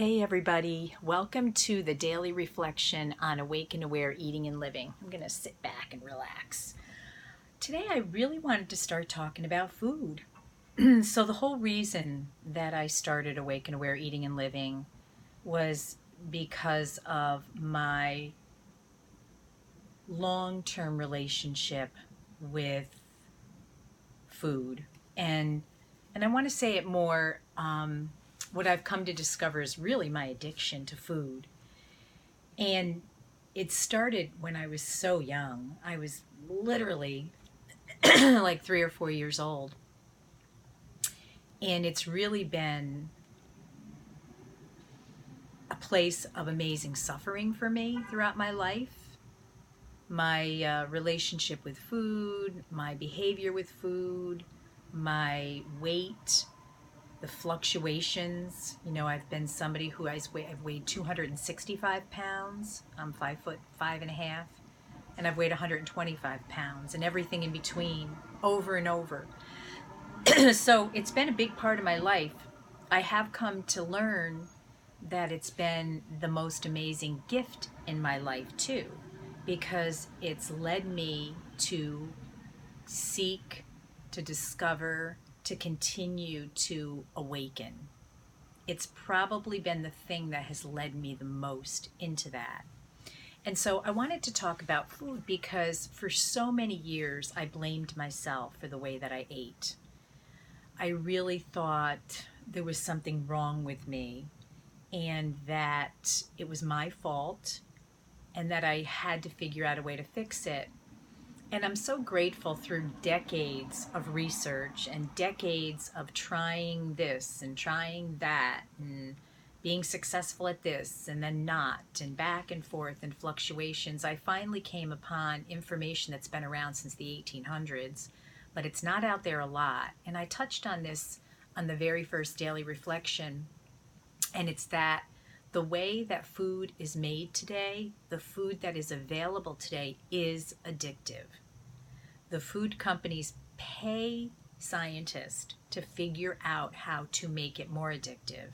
Hey everybody, welcome to the daily reflection on Awake and Aware Eating and Living. I'm going to sit back and relax. Today I really wanted to start talking about food. So the whole reason that I started Awake and Aware Eating and Living was because of my long-term relationship with food. And I want to say it more, what I've come to discover is really my addiction to food. And it started when I was so young. I was literally like 3 or 4 years old. And it's really been a place of amazing suffering for me throughout my life. My relationship with food, my behavior with food, my weight, the fluctuations. I've been somebody who I've weighed 265 pounds. I'm 5'5.5", and I've weighed 125 pounds, and everything in between, over and over. So it's been a big part of my life. I have come to learn that it's been the most amazing gift in my life too, because it's led me to seek, to discover, to continue to awaken. It's probably been the thing that has led me the most into that. And so I wanted to talk about food because for so many years I blamed myself for the way that I ate. I really thought there was something wrong with me and that it was my fault and that I had to figure out a way to fix it. And I'm so grateful through decades of research and decades of trying this and trying that and being successful at this and then not, and back and forth and fluctuations. I finally came upon information that's been around since the 1800s, but it's not out there a lot. And I touched on this on the very first daily reflection, and it's that the way that food is made today, the food that is available today, is addictive. The food companies pay scientists to figure out how to make it more addictive.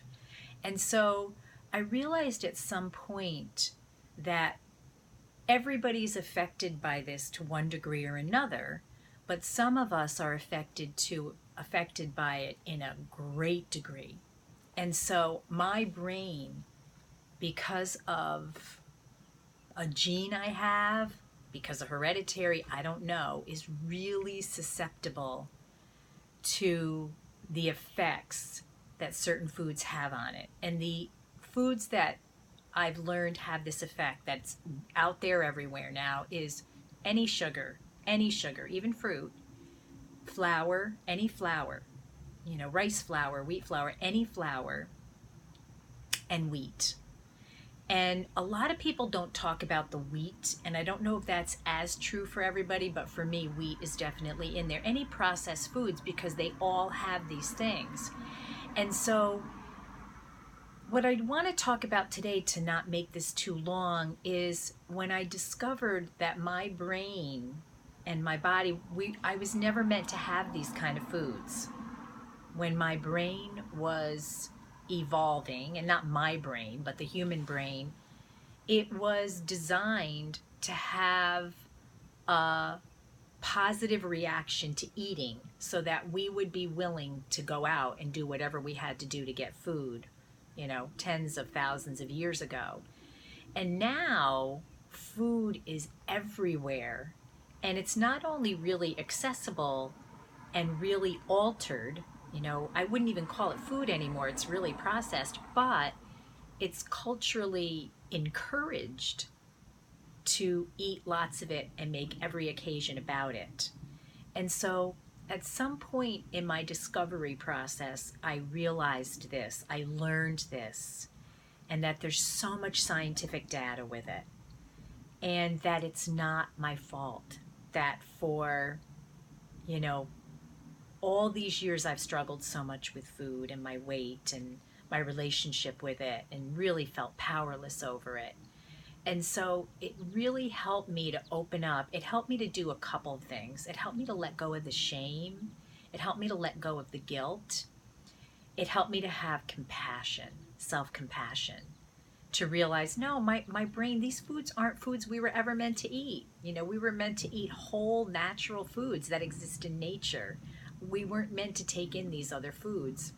And so I realized at some point that everybody's affected by this to one degree or another, but some of us are affected by it in a great degree. And so my brain, because of a gene I have, because of hereditary, I don't know, is really susceptible to the effects that certain foods have on it. And the foods that I've learned have this effect that's out there everywhere now is any sugar, even fruit, flour, any flour, rice flour, wheat flour, any flour, and wheat. And a lot of people don't talk about the wheat, and I don't know if that's as true for everybody, but for me, wheat is definitely in there. Any processed foods, because they all have these things. And so what I want to talk about today, to not make this too long, is when I discovered that my brain and my body, I was never meant to have these kind of foods. When my brain was evolving, and not my brain, but the human brain, it was designed to have a positive reaction to eating so that we would be willing to go out and do whatever we had to do to get food, tens of thousands of years ago. And now food is everywhere, and it's not only really accessible and really altered. I wouldn't even call it food anymore. It's really processed, but it's culturally encouraged to eat lots of it and make every occasion about it. And so at some point in my discovery process, I realized this, I learned this, and that there's so much scientific data with it, and that it's not my fault, that for, all these years I've struggled so much with food and my weight and my relationship with it, and really felt powerless over it. And so it really helped me to open up. It helped me to do a couple of things. It helped me to let go of the shame. It helped me to let go of the guilt. it helped me to have compassion, self-compassion, to realize, no, my brain, these foods aren't foods we were ever meant to eat. You know, we were meant to eat whole natural foods that exist in nature. We weren't meant to take in these other foods.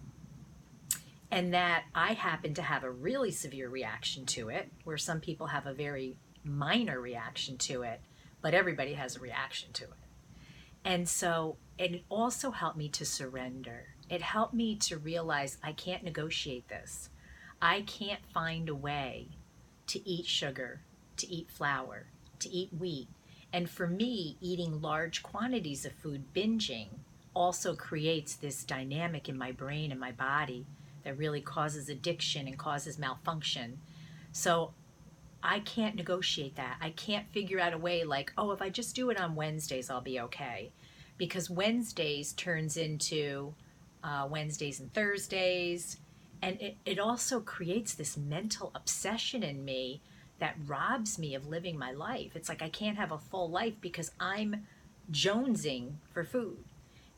And that I happen to have a really severe reaction to it, where some people have a very minor reaction to it, but everybody has a reaction to it. And so it also helped me to surrender. It helped me to realize I can't negotiate this. I can't find a way to eat sugar, to eat flour, to eat wheat. And for me, eating large quantities of food, binging, also creates this dynamic in my brain and my body that really causes addiction and causes malfunction. So I can't negotiate that. I can't figure out a way like, oh, if I just do it on Wednesdays, I'll be okay. Because Wednesdays turns into Wednesdays and Thursdays. And it also creates this mental obsession in me that robs me of living my life. It's like I can't have a full life because I'm jonesing for food.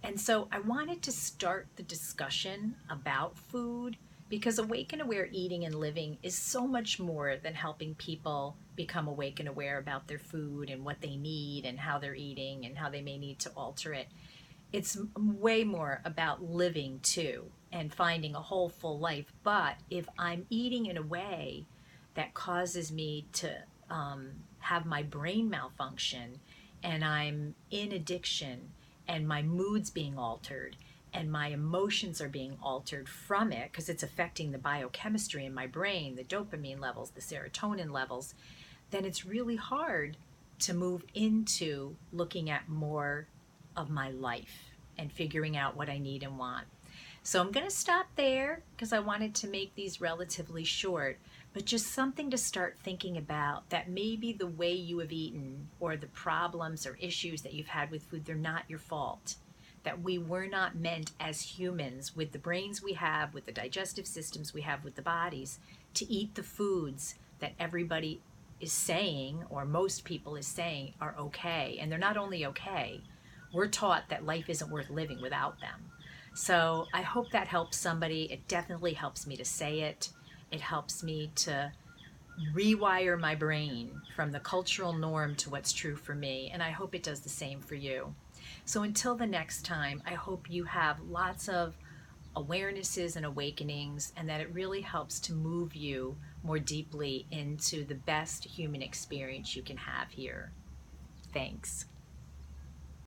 And so I wanted to start the discussion about food because awake and aware eating and living is so much more than helping people become awake and aware about their food and what they need and how they're eating and how they may need to alter it. It's way more about living too and finding a whole full life. But if I'm eating in a way that causes me to have my brain malfunction and I'm in addiction and my mood's being altered and my emotions are being altered from it because it's affecting the biochemistry in my brain, the dopamine levels, the serotonin levels, then it's really hard to move into looking at more of my life and figuring out what I need and want. So I'm going to stop there because I wanted to make these relatively short, but just something to start thinking about, that maybe the way you have eaten or the problems or issues that you've had with food, they're not your fault. That we were not meant as humans, with the brains we have, with the digestive systems we have, with the bodies, to eat the foods that everybody is saying, or most people is saying, are okay. And they're not only okay, we're taught that life isn't worth living without them. So I hope that helps somebody. It definitely helps me to say it. It helps me to rewire my brain from the cultural norm to what's true for me. And I hope it does the same for you. So until the next time, I hope you have lots of awarenesses and awakenings, and that it really helps to move you more deeply into the best human experience you can have here. Thanks.